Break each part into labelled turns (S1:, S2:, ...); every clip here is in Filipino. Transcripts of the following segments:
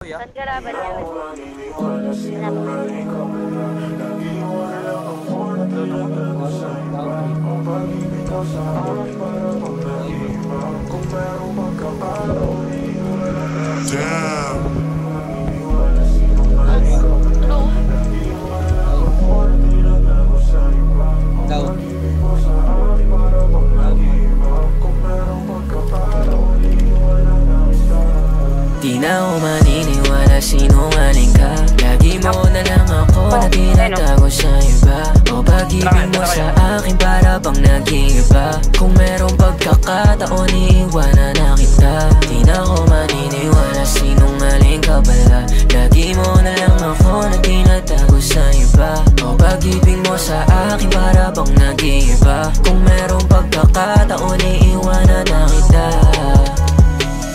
S1: Saan ka laban yan?
S2: Damn.
S3: Di na ako maniniwala, sinungaling ka. Lagi mo na lang ako na tinatago sa iba. O pag-ibig mo sa akin para bang nag-iiba. Kung merong pagkakataon, iiwanan na kita. Di na ako maniniwala, sinungaling ka pala. Lagi mo na lang ako na tinatago sa iba. O pag-ibig mo sa akin para bang nag-iiba. Kung merong pagkakataon, iiwanan na kita.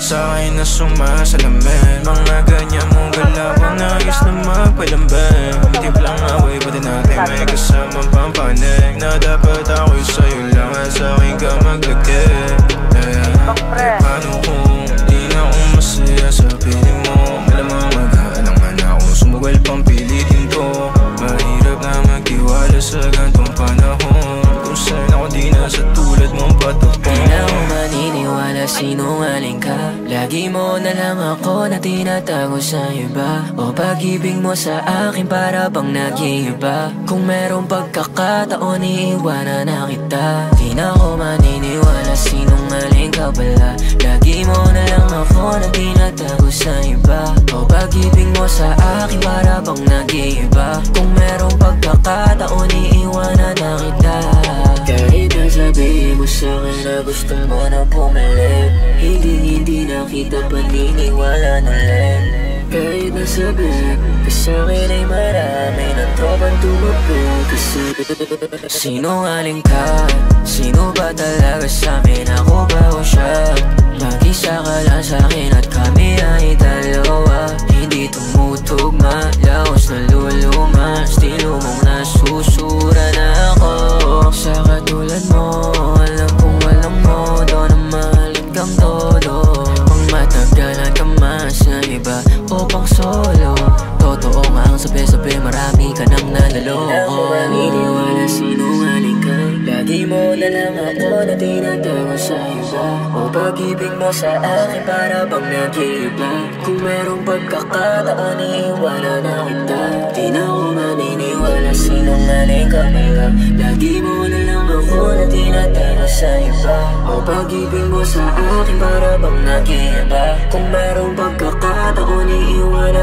S4: Sa'kin na sumasalamin, mga ganyan mong galawang ayos na magpalambing. Timplang away, pati natin may kasamang pampanig. Na dapat ako'y sa'yo lang at sa'kin ka maglagay. Paano kung di na ako masaya sa piling mo? Malamang mag-aalangan ako, sumugal pang pilitin ko. Mahirap na magtiwala sa gantong panahon, kung saan ako di na sa tulad mong patapon.
S3: Di na ako maniniwala, sinungaling ka. Lagi mo na lang ako na tinatago sa iba. O pag-ibig mo sa akin para bang nag-iiba. Kung merong pagkakataon, iiwanan na kita. Di na ako maniniwala, sinungaling ka pala. Lagi mo na lang ako na tinatago sa iba. O pag-ibig mo sa akin para bang nag-iiba. Kung merong pagkakataon, iiwanan na kita. Kahit na sabihin mo sa'kin na gusto mo na bumalik, hindi na kita paniniwala ulit. Kahit na sabihin ka sa'kin ay marami ng tropang tumabi. Kasi sinungaling ka, sino ba talaga sa'min? Ako ba o siya? Mag-isa ka lang sa'kin at kami ay dalawa. Hindi tumutugma, laos na luluma. Estilo mong nasusura na ako. Sa katulad mo, alam kong walang modo na mahalin kang todo. Pang matagalan ka man sa iba o pang solo. Totoo nga ang sabi-sabi, marami ka nang nalalo. Di na ako maniniwala, sinungaling ka. Lagi mo na lang ako na tinatago sa iba. O pag-ibig mo sa akin para bang nag-iiba. Kung merong pagkakataon, iiwanan na kita. Di na ako maniniwala, sinungaling ka pala. Lagi mo na lang ako na tinatago sa iba. O pag-ibig mo sa akin para bang nag-iiba. Kung merong pagkakataon, iiwanan